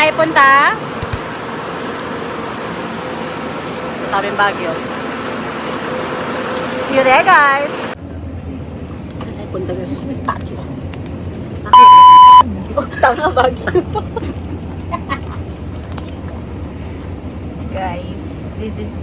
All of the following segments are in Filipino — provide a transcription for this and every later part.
tayo punta? Kaming Baguio. See you there, guys. Saan tayo punta, guys? Baguio. Oh, tanga, Baguio. Guys, this is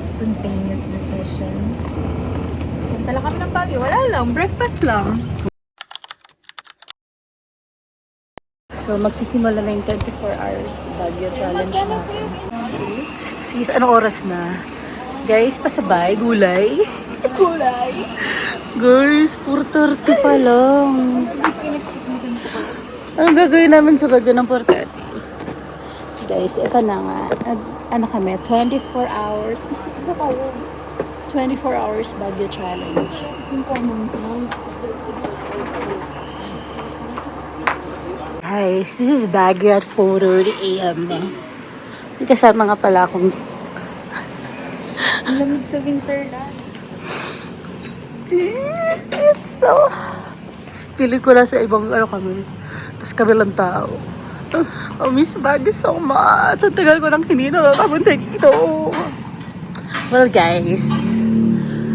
spontaneous decision. Punta lang kami ng Baguio. Wala lang, breakfast lang. So, magsisimula na yung 24 hours Baguio Challenge natin. Sis, anong oras na? Guys, pasabay, gulay. Kulay. Guys, 4:30 pa lang. Anong gagawin namin sa Baguio ng 4:30? Guys, ito na nga. Ano kami? 24 hours. 24 hours Baguio Challenge. Guys, this is Baguio at 4:30 AM. May kasama nga pala akong Ang lamig sa winter na. it's so... Feeling ko na sa ibang ano kami. Tapos kami lang tao. I miss Baguio so much. Ang tagal ko nang hindi nakakapunta dito. Well guys,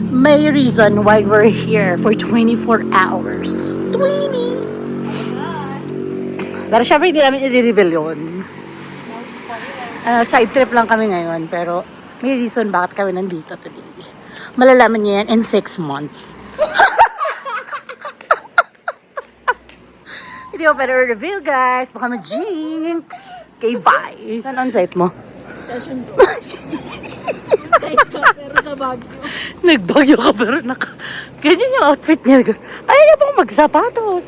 may reason why we're here for 24 hours. 20! Pero syempre hindi namin i-reveal yun. Side trip lang kami ngayon. Pero may reason bakit kami nandito today. Malalaman niyo yan in 6 months. Hindi ko pero reveal guys. Baka ma-jinx. Okay, bye. Saan ang site mo? Session bro. Site ka, pero sa Baguio. Nagbagyo ka pero ganyan yung outfit niya. Ayaw niya pang magsapatos.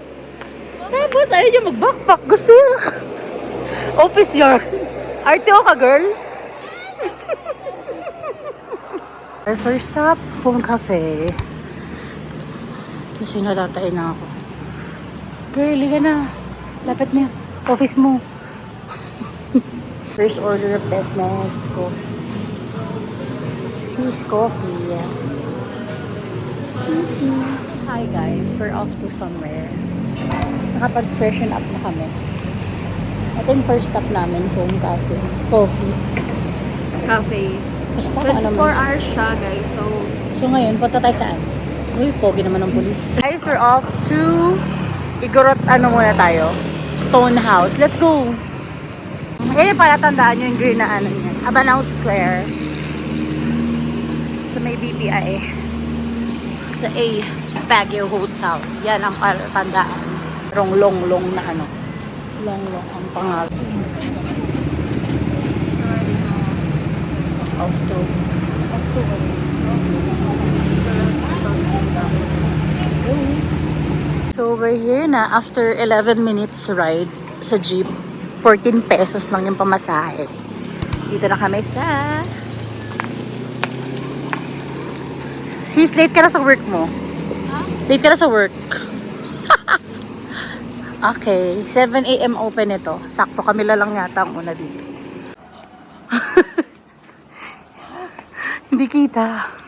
Tapos ayaw niya mag-backpack. Gusto niya. Office yard. RTO ka girl. Our first stop, Phone Cafe. Kasi natatay na ako. Girl, liga na. Lapit niya. Office mo. First order of business, coffee. Sis Coffee. Hi guys, we're off to somewhere. Nakapag-freshen up na kami. Ito yung first stop namin, Phone Cafe. Coffee. Cafe. Basta 24 ano man siya. hours siya, guys. So ngayon, punta tayo saan? Uy, pogi naman ng pulis. Guys, we're off to Igorot, ano muna tayo? Stone House. Let's go! Ngayon para tandaan nyo yung green na ano niya. Abanao Square. Sa may BPI. Sa A. Baguio Hotel. Yan ang para tandaan. Long na ano. Long ang pangalan. Also. So we're here na after 11 minutes ride sa jeep. 14 pesos lang yung pamasahe. Dito na kami sa... Sis, late ka na sa work mo. Late ka na sa work. Okay, 7 AM open ito. Sakto kami lang yata ang una dito. Hindi kita.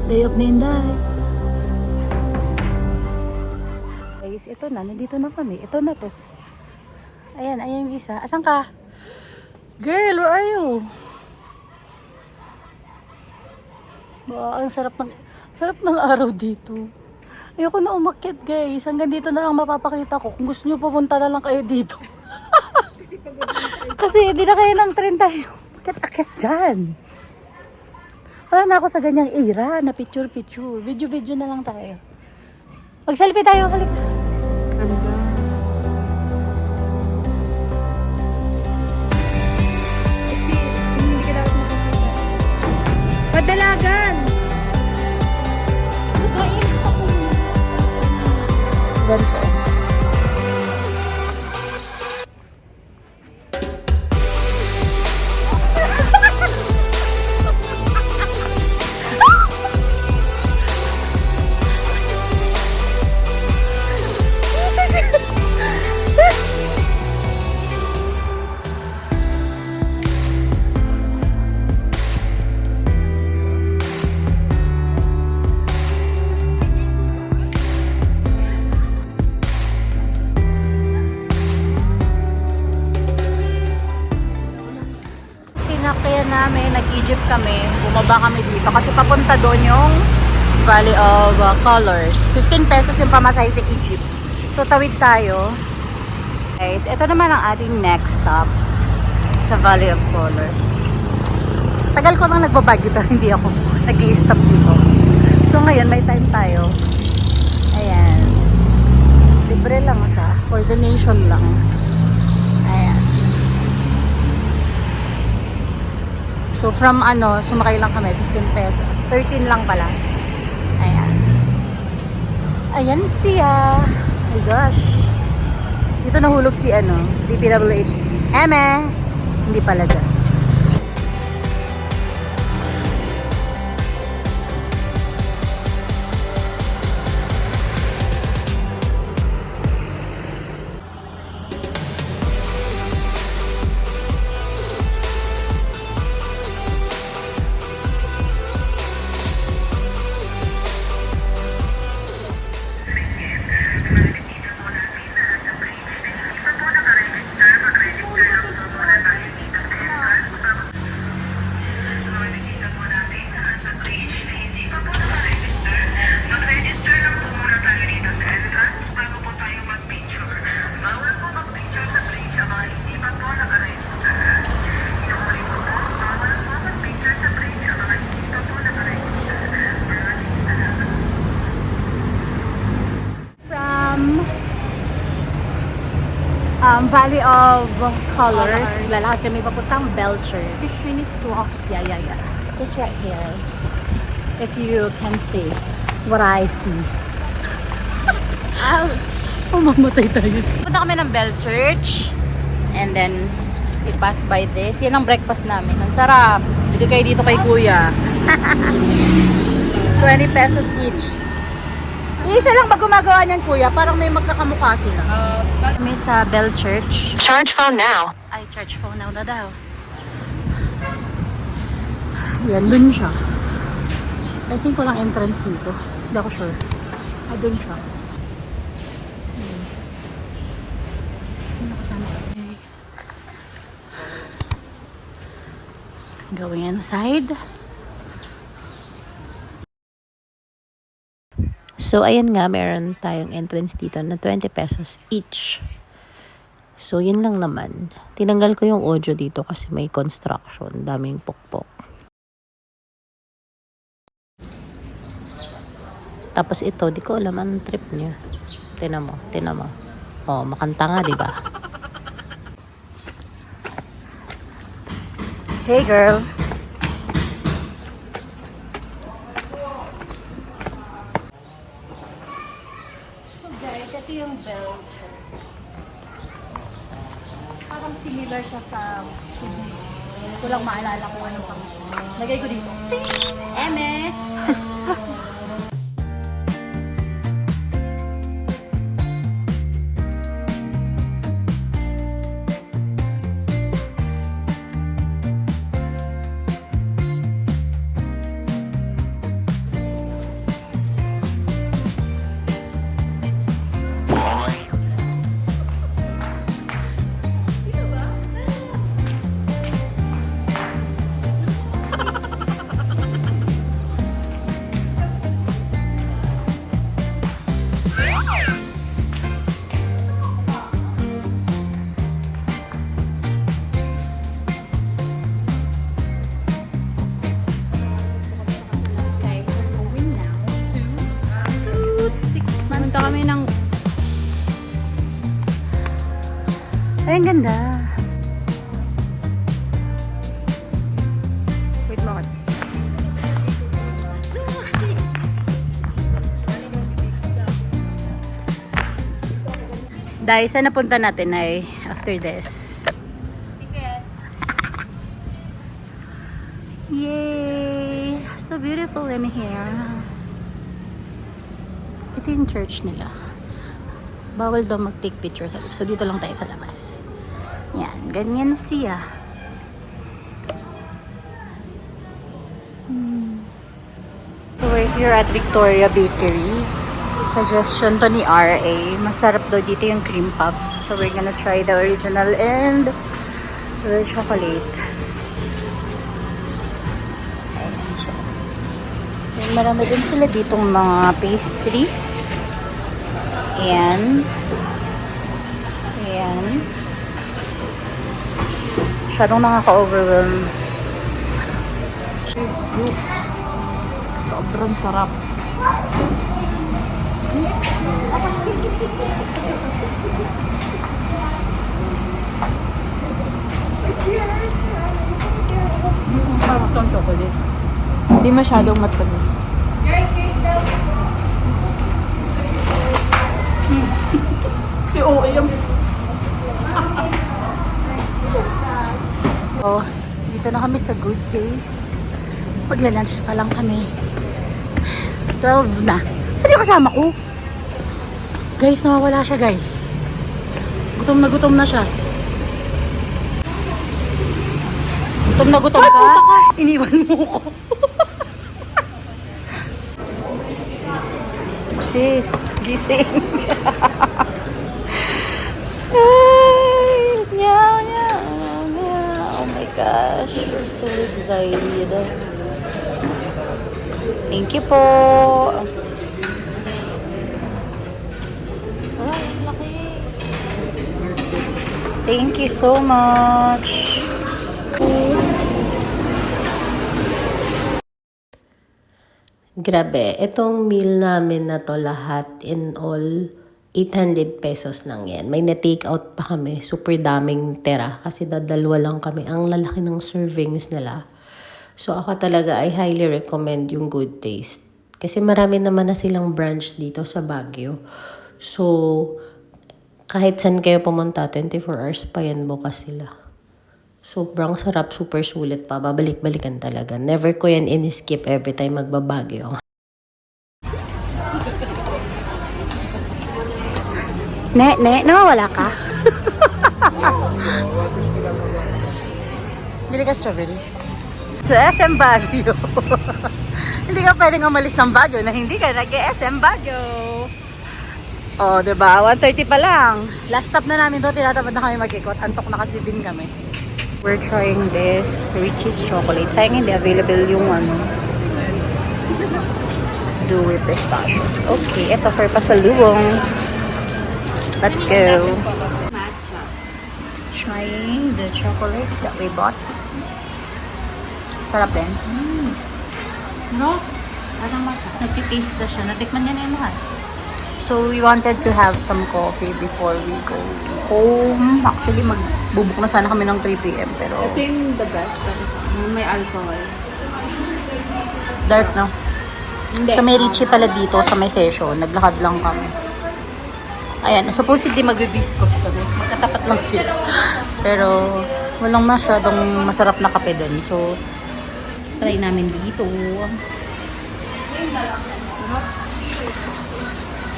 Day of Ninday. Guys, ito na. Nandito na kami. Ito na to. Ayan yung isa. Asan ka? Girl, where are you? Wow, ang sarap ng araw dito. Ayoko na umakyat guys. Hanggang dito na lang mapapakita ko. Kung gusto nyo pumunta na lang kayo dito. Kasi hindi na kayo ng train tayo. Akit-akit dyan. Wala na ako sa ganyang era na picture-picture. Video-video na lang tayo. Mag-selfie tayo. Halika. Ganda. Padalagan! Ganito. Sinakyan namin, nag-Egypt kami, bumaba kami dito kasi papunta doon yung Valley of Colors. 15 pesos yung pamasahe sa Egypt. So tawid tayo. Guys, ito naman ang ating next stop sa Valley of Colors. Tagal ko lang nagbabagyo pero hindi ako nag-i-stop dito. So ngayon may time tayo. Ayan. Libre lang siya. For the nation lang. Ayan. So from sumakay lang kami, 15 pesos. 13 lang pala. Ayan. Ayan siya. Oh my gosh. Dito nahulog si DPWH. Eme! Hindi pala dyan. Valley of Colors. Lalakad kami papuntang Belcher. 6 minutes walk. Yeah. Just right here. If you can see what I see. Mamatay tayo. Punta kami ng Belchurch. And then, we pass by this. Yan ang breakfast namin. Ang sarap. Bili kayo dito kay kuya. 20 pesos each. Isa lang ba gumagawa niyan, kuya? Parang may magkakamukha sila. Kami sa Belchurch. Charge phone now. Ay, charge phone now na daw. Yan, dun siya. I think walang entrance dito. Hindi ako sure. Dun siya. Okay. Going inside. So, ayan nga, meron tayong entrance dito na 20 pesos each. So, yun lang naman. Tinanggal ko yung audio dito kasi may construction. Daming pukpok. Tapos ito, di ko alam anong trip niya. Tinan mo. Oh, makanta nga, di ba? Hey, girl. Ito yung Belcher. Parang similar siya sa Sydney. Hindi ko lang maalala kung anong pang. Lagay ko dito. Eme! ganda. Wait mo. Dahil saan napunta natin ay after this? Yay! So beautiful in here. Ito yung church nila. Bawal daw mag-take picture sa loob. So dito lang tayo sa labas. Yan, ganyan siya. So we're here at Victoria Bakery. Suggestion to ni RA. Masarap daw dito yung cream puffs. So we're gonna try the original and the chocolate. Ayan siya. Then, marami din sila ditong mga pastries. Ayan. Ayan. Masyadong nakaka-overwhelm. Sobrang sarap. Sarap ng chocolate. Hindi masyadong matamis. Si OM. Oh, dito na kami sa Good Taste. Magla-lunch pa lang kami. 12 na. Saan yung kasama ko? Guys, nawawala siya guys. Gutom na siya. Gutom na gutom ka? Iniwan mo ko. Sis, gising. Ay, meow, meow, meow. Oh my gosh, we're so excited. Thank you po. Ay, laki. Thank you so much. Grabe, itong meal namin na to lahat in all, 800 pesos lang yan. May na-take out pa kami, super daming tira kasi dadalwa lang kami. Ang lalaki ng servings nila. So ako talaga, I highly recommend yung Good Taste. Kasi marami naman na silang branch dito sa Baguio. So, kahit saan kayo pumunta, 24 hours pa yan bukas sila. Sobrang sarap, super sulit pa. Babalik-balikan talaga. Never ko yan in-skip every time magbabagyo. Nawawala ka? Bili ka strawberry. Sa SM Baguio. Hindi ka pwedeng umalis ng Baguio na hindi ka nag-SM Baguio. Oh, diba? 1:30 pa lang. Last stop na namin to, tinatamad na kami mag-ikot. Antok na kasi din kami. We're trying this Richie's chocolate. Sayang hindi available yung dewy pistachio. Okay, ito for pasalubong. Let's go. Matcha. Trying the chocolates that we bought. Sarap din. No? Parang matcha. Nagtitaste na siya. Natikman niya na yung lahat. So, we wanted to have some coffee before we go home. Actually, magbubuk na sana kami ng 3 p.m. Pero Ito yung the best para sa akin. May alcohol. dark na. Hindi. So, may Richie pala dito sa may session. Naglakad lang kami. Ayan, supposedly mag-viscos kami. Magkatapat lang sila. Pero, walang masyadong masarap na kape dun. So, try namin dito.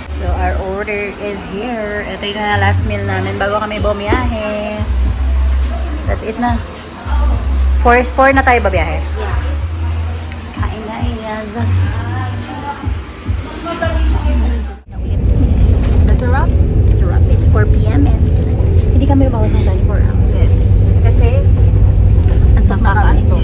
So, our order is here. Ito yung na last meal namin bago kami bumiyahe. That's it na. 4 na tayo babiyahe. Yeah. Kain na, yes. That's a wrap? It's a wrap. It's 4 p.m. and hindi kami bawal ng 24 hours. Yes. Kasi, Ang tama ka ito.